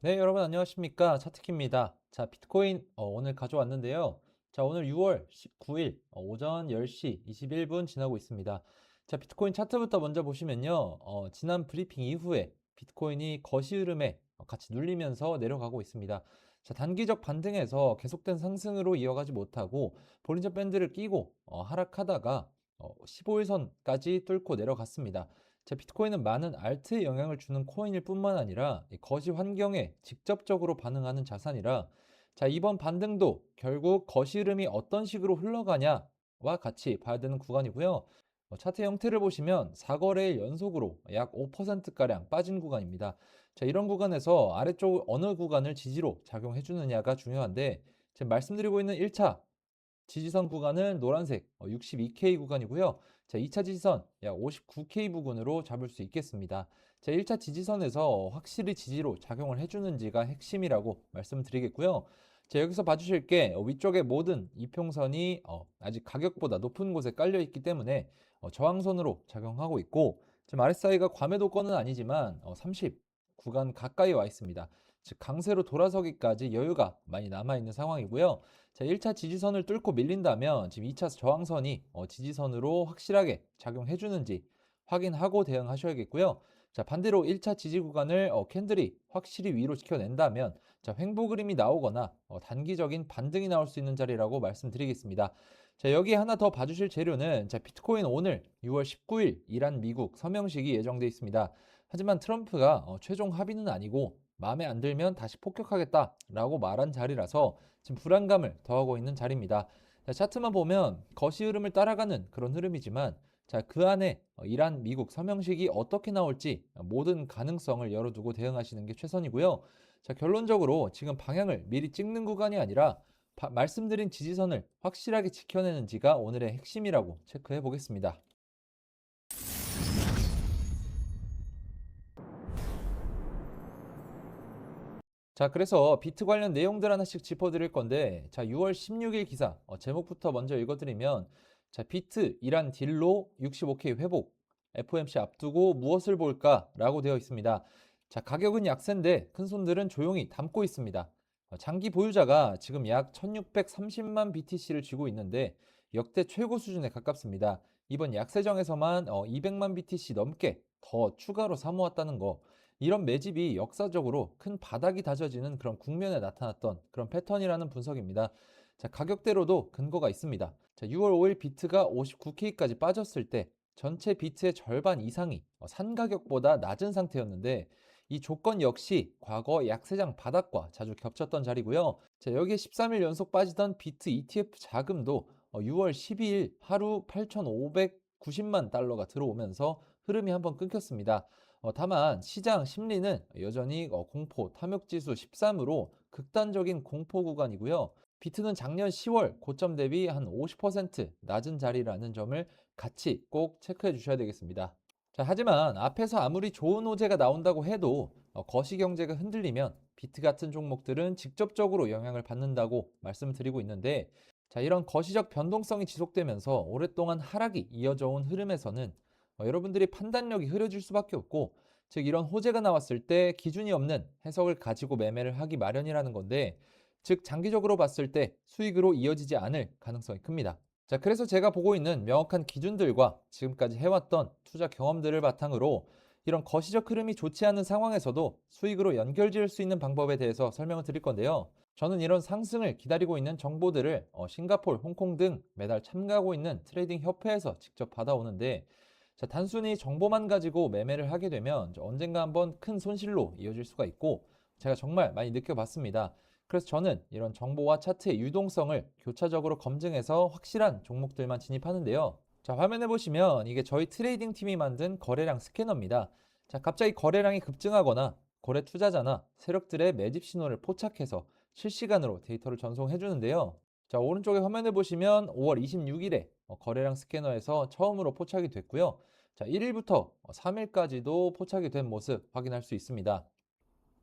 네, 여러분 안녕하십니까? 차트키입니다. 자, 비트코인 오늘 가져왔는데요. 자, 오늘 6월 19일 오전 10시 21분 지나고 있습니다. 자, 비트코인 차트부터 먼저 보시면요. 지난 브리핑 이후에 비트코인이 거시 흐름에 같이 눌리면서 내려가고 있습니다. 자, 단기적 반등에서 계속된 상승으로 이어가지 못하고 볼린저 밴드를 끼고 하락하다가 15일선까지 뚫고 내려갔습니다. 자, 비트코인은 많은 알트에 영향을 주는 코인일 뿐만 아니라 이 거시 환경에 직접적으로 반응하는 자산이라, 자, 이번 반등도 결국 거시 흐름이 어떤 식으로 흘러가냐와 같이 봐야 되는 구간이고요. 차트 형태를 보시면 4거래일 연속으로 약 5%가량 빠진 구간입니다. 자, 이런 구간에서 아래쪽 어느 구간을 지지로 작용해 주느냐가 중요한데, 지금 말씀드리고 있는 1차 지지선 구간은 노란색 62K 구간이고요. 자, 2차 지지선 약 59K 부근으로 잡을 수 있겠습니다. 자, 1차 지지선에서 확실히 지지로 작용을 해주는지가 핵심이라고 말씀드리겠고요. 자, 여기서 봐주실 게 위쪽에 모든 이평선이 아직 가격보다 높은 곳에 깔려 있기 때문에 저항선으로 작용하고 있고, 지금 RSI가 과매도권은 아니지만 30 구간 가까이 와 있습니다. 즉 강세로 돌아서기까지 여유가 많이 남아 있는 상황이고요. 자, 1차 지지선을 뚫고 밀린다면 지금 2차 저항선이 지지선으로 확실하게 작용해 주는지 확인하고 대응하셔야겠고요. 자, 반대로 1차 지지 구간을 캔들이 확실히 위로 지켜낸다면, 자, 횡보 그림이 나오거나 단기적인 반등이 나올 수 있는 자리라고 말씀드리겠습니다. 자, 여기 하나 더 봐주실 재료는, 자, 비트코인 오늘 6월 19일 이란 미국 서명식이 예정돼 있습니다. 하지만 트럼프가 최종 합의는 아니고 마음에 안 들면 다시 폭격하겠다라고 말한 자리라서 지금 불안감을 더하고 있는 자리입니다. 자, 차트만 보면 거시 흐름을 따라가는 그런 흐름이지만, 자, 그 안에 이란, 미국 서명식이 어떻게 나올지 모든 가능성을 열어두고 대응하시는 게 최선이고요. 자, 결론적으로 지금 방향을 미리 찍는 구간이 아니라 말씀드린 지지선을 확실하게 지켜내는지가 오늘의 핵심이라고 체크해 보겠습니다. 자, 그래서 비트 관련 내용들 하나씩 짚어드릴 건데, 자, 6월 16일 기사 제목부터 먼저 읽어드리면, 자, 비트 이란 딜로 65K 회복, FOMC 앞두고 무엇을 볼까라고 되어 있습니다. 자, 가격은 약세인데 큰 손들은 조용히 담고 있습니다. 장기 보유자가 지금 약 1630만 BTC를 쥐고 있는데 역대 최고 수준에 가깝습니다. 이번 약세정에서만 200만 BTC 넘게 더 추가로 사모았다는 거, 이런 매집이 역사적으로 큰 바닥이 다져지는 그런 국면에 나타났던 그런 패턴이라는 분석입니다. 자, 가격대로도 근거가 있습니다. 자, 6월 5일 비트가 59K까지 빠졌을 때 전체 비트의 절반 이상이 산 가격보다 낮은 상태였는데, 이 조건 역시 과거 약세장 바닥과 자주 겹쳤던 자리고요. 자, 여기에 13일 연속 빠지던 비트 ETF 자금도 6월 12일 하루 8,590만 달러가 들어오면서 흐름이 한번 끊겼습니다. 다만 시장 심리는 여전히 공포, 탐욕지수 13으로 극단적인 공포 구간이고요. 비트는 작년 10월 고점 대비 한 50% 낮은 자리라는 점을 같이 꼭 체크해 주셔야 되겠습니다. 자, 하지만 앞에서 아무리 좋은 호재가 나온다고 해도 거시 경제가 흔들리면 비트 같은 종목들은 직접적으로 영향을 받는다고 말씀을 드리고 있는데, 자, 이런 거시적 변동성이 지속되면서 오랫동안 하락이 이어져 온 흐름에서는 여러분들이 판단력이 흐려질 수밖에 없고, 즉 이런 호재가 나왔을 때 기준이 없는 해석을 가지고 매매를 하기 마련이라는 건데, 즉 장기적으로 봤을 때 수익으로 이어지지 않을 가능성이 큽니다. 자, 그래서 제가 보고 있는 명확한 기준들과 지금까지 해왔던 투자 경험들을 바탕으로 이런 거시적 흐름이 좋지 않은 상황에서도 수익으로 연결지을 수 있는 방법에 대해서 설명을 드릴 건데요. 저는 이런 상승을 기다리고 있는 정보들을 싱가포르, 홍콩 등 매달 참가하고 있는 트레이딩 협회에서 직접 받아오는데, 자, 단순히 정보만 가지고 매매를 하게 되면 언젠가 한번 큰 손실로 이어질 수가 있고, 제가 정말 많이 느껴봤습니다. 그래서 저는 이런 정보와 차트의 유동성을 교차적으로 검증해서 확실한 종목들만 진입하는데요. 자, 화면에 보시면 이게 저희 트레이딩 팀이 만든 거래량 스캐너입니다. 자, 갑자기 거래량이 급증하거나 거래 투자자나 세력들의 매집 신호를 포착해서 실시간으로 데이터를 전송해 주는데요. 자, 오른쪽에 화면을 보시면 5월 26일에 거래량 스캐너에서 처음으로 포착이 됐고요. 자, 1일부터 3일까지도 포착이 된 모습 확인할 수 있습니다.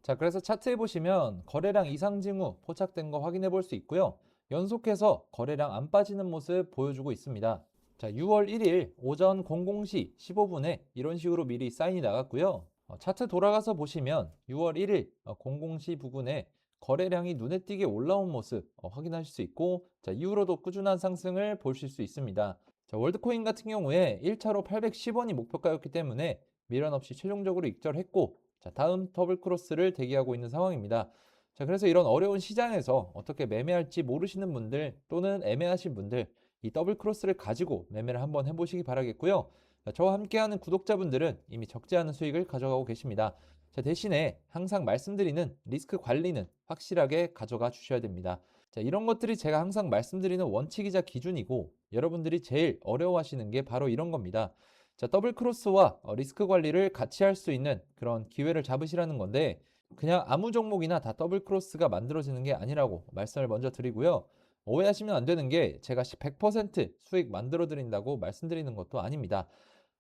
자, 그래서 차트에 보시면 거래량 이상 징후 포착된 거 확인해 볼 수 있고요. 연속해서 거래량 안 빠지는 모습 보여주고 있습니다. 자, 6월 1일 오전 00시 15분에 이런 식으로 미리 사인이 나갔고요. 차트 돌아가서 보시면 6월 1일 00시 부근에 거래량이 눈에 띄게 올라온 모습 확인하실 수 있고, 자, 이후로도 꾸준한 상승을 보실 수 있습니다. 자, 월드코인 같은 경우에 1차로 810원이 목표가였기 때문에 미련 없이 최종적으로 익절했고, 자, 다음 더블 크로스를 대기하고 있는 상황입니다. 자, 그래서 이런 어려운 시장에서 어떻게 매매할지 모르시는 분들 또는 애매하신 분들, 이 더블 크로스를 가지고 매매를 한번 해보시기 바라겠고요. 자, 저와 함께하는 구독자분들은 이미 적지 않은 수익을 가져가고 계십니다. 자, 대신에 항상 말씀드리는 리스크 관리는 확실하게 가져가 주셔야 됩니다. 자, 이런 것들이 제가 항상 말씀드리는 원칙이자 기준이고, 여러분들이 제일 어려워하시는 게 바로 이런 겁니다. 자, 더블 크로스와 리스크 관리를 같이 할 수 있는 그런 기회를 잡으시라는 건데, 그냥 아무 종목이나 다 더블 크로스가 만들어지는 게 아니라고 말씀을 먼저 드리고요. 오해하시면 안 되는 게 제가 100% 수익 만들어 드린다고 말씀드리는 것도 아닙니다.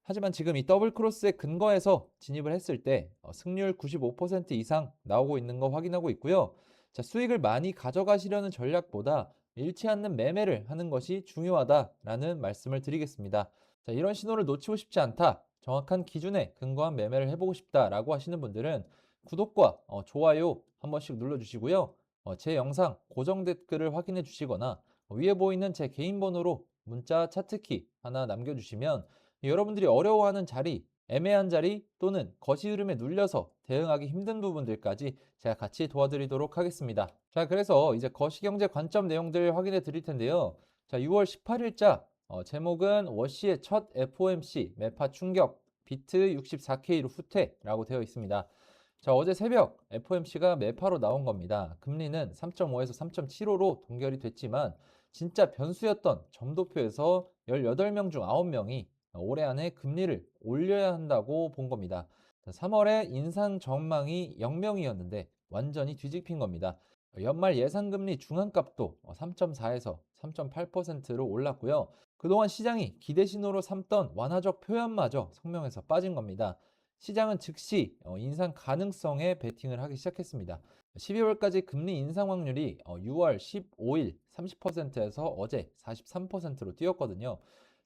하지만 지금 이 더블 크로스에 근거해서 진입을 했을 때 승률 95% 이상 나오고 있는 거 확인하고 있고요. 자, 수익을 많이 가져가시려는 전략보다 잃지 않는 매매를 하는 것이 중요하다라는 말씀을 드리겠습니다. 자, 이런 신호를 놓치고 싶지 않다, 정확한 기준에 근거한 매매를 해보고 싶다라고 하시는 분들은 구독과 좋아요 한 번씩 눌러주시고요. 제 영상 고정 댓글을 확인해 주시거나 위에 보이는 제 개인 번호로 문자 차트키 하나 남겨주시면 여러분들이 어려워하는 자리, 애매한 자리 또는 거시 흐름에 눌려서 대응하기 힘든 부분들까지 제가 같이 도와드리도록 하겠습니다. 자, 그래서 이제 거시경제 관점 내용들 확인해 드릴 텐데요. 자, 6월 18일자 제목은 워시의 첫 FOMC 매파 충격, 비트 64K로 후퇴라고 되어 있습니다. 자, 어제 새벽 FOMC가 매파로 나온 겁니다. 금리는 3.5에서 3.75로 동결이 됐지만 진짜 변수였던 점도표에서 18명 중 9명이 올해 안에 금리를 올려야 한다고 본 겁니다. 3월에 인상 전망이 0명이었는데 완전히 뒤집힌 겁니다. 연말 예상금리 중앙값도 3.4에서 3.8%로 올랐고요. 그동안 시장이 기대 신호로 삼던 완화적 표현마저 성명에서 빠진 겁니다. 시장은 즉시 인상 가능성에 베팅을 하기 시작했습니다. 12월까지 금리 인상 확률이 6월 15일 30%에서 어제 43%로 뛰었거든요.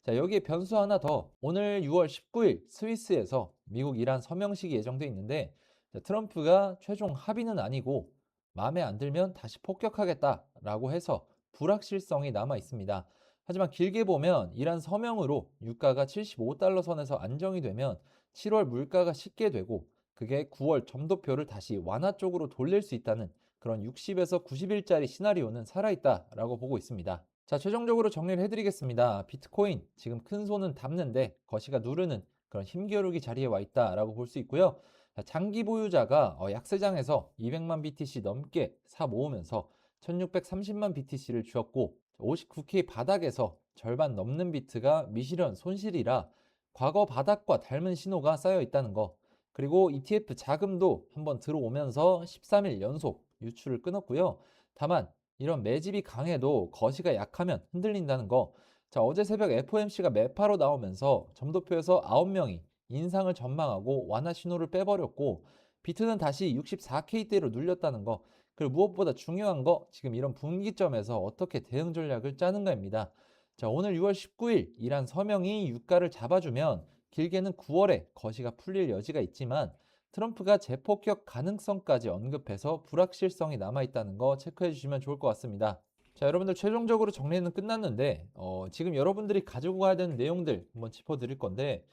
자, 여기에 변수 하나 더. 오늘 6월 19일 스위스에서 미국 이란 서명식이 예정돼 있는데, 자, 트럼프가 최종 합의는 아니고 마음에 안 들면 다시 폭격하겠다라고 해서 불확실성이 남아 있습니다. 하지만 길게 보면 이란 서명으로 유가가 75달러 선에서 안정이 되면 7월 물가가 식게 되고, 그게 9월 점도표를 다시 완화 쪽으로 돌릴 수 있다는 그런 60에서 90일짜리 시나리오는 살아있다라고 보고 있습니다. 자, 최종적으로 정리를 해드리겠습니다. 비트코인 지금 큰 손은 담는데 거시가 누르는 그런 힘겨루기 자리에 와 있다라고 볼 수 있고요. 자, 장기 보유자가 약세장에서 200만 BTC 넘게 사 모으면서 1630만 BTC를 쥐었고, 59K 바닥에서 절반 넘는 비트가 미실현 손실이라 과거 바닥과 닮은 신호가 쌓여 있다는 거, 그리고 ETF 자금도 한번 들어오면서 13일 연속 유출을 끊었고요. 다만 이런 매집이 강해도 거시가 약하면 흔들린다는 거. 자, 어제 새벽 FOMC가 매파로 나오면서 점도표에서 9명이 인상을 전망하고 완화 신호를 빼버렸고, 비트는 다시 64K대로 눌렸다는 거. 그리고 무엇보다 중요한 거, 지금 이런 분기점에서 어떻게 대응 전략을 짜는가입니다. 자, 오늘 6월 19일 이란 서명이 유가를 잡아주면 길게는 9월에 거시가 풀릴 여지가 있지만, 트럼프가 재폭격 가능성까지 언급해서 불확실성이 남아있다는 거 체크해 주시면 좋을 것 같습니다. 자, 여러분들 최종적으로 정리는 끝났는데 지금 여러분들이 가지고 가야 되는 내용들 한번 짚어드릴 건데,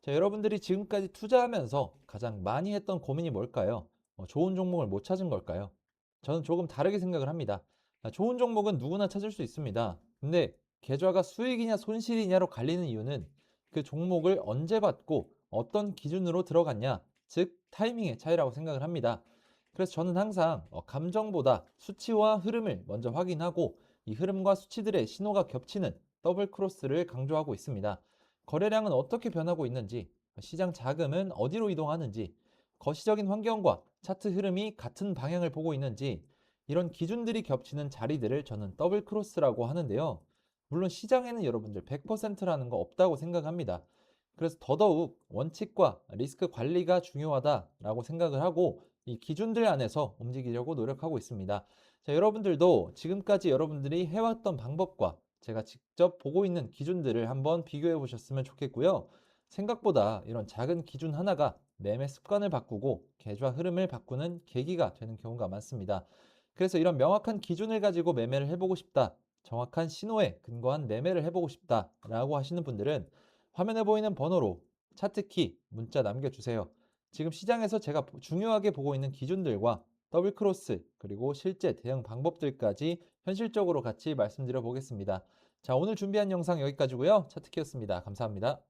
자, 여러분들이 지금까지 투자하면서 가장 많이 했던 고민이 뭘까요? 좋은 종목을 못 찾은 걸까요? 저는 조금 다르게 생각을 합니다. 좋은 종목은 누구나 찾을 수 있습니다. 근데 계좌가 수익이냐 손실이냐로 갈리는 이유는 그 종목을 언제 받고 어떤 기준으로 들어갔냐, 즉 타이밍의 차이라고 생각을 합니다. 그래서 저는 항상 감정보다 수치와 흐름을 먼저 확인하고 이 흐름과 수치들의 신호가 겹치는 더블 크로스를 강조하고 있습니다. 거래량은 어떻게 변하고 있는지, 시장 자금은 어디로 이동하는지, 거시적인 환경과 차트 흐름이 같은 방향을 보고 있는지, 이런 기준들이 겹치는 자리들을 저는 더블 크로스라고 하는데요. 물론 시장에는 여러분들 100%라는 거 없다고 생각합니다. 그래서 더더욱 원칙과 리스크 관리가 중요하다라고 생각을 하고 이 기준들 안에서 움직이려고 노력하고 있습니다. 자, 여러분들도 지금까지 여러분들이 해왔던 방법과 제가 직접 보고 있는 기준들을 한번 비교해 보셨으면 좋겠고요. 생각보다 이런 작은 기준 하나가 매매 습관을 바꾸고 계좌 흐름을 바꾸는 계기가 되는 경우가 많습니다. 그래서 이런 명확한 기준을 가지고 매매를 해보고 싶다. 정확한 신호에 근거한 매매를 해보고 싶다라고 하시는 분들은 화면에 보이는 번호로 차트키 문자 남겨주세요. 지금 시장에서 제가 중요하게 보고 있는 기준들과 더블 크로스 그리고 실제 대응 방법들까지 현실적으로 같이 말씀드려 보겠습니다. 자, 오늘 준비한 영상 여기까지고요. 차트키였습니다. 감사합니다.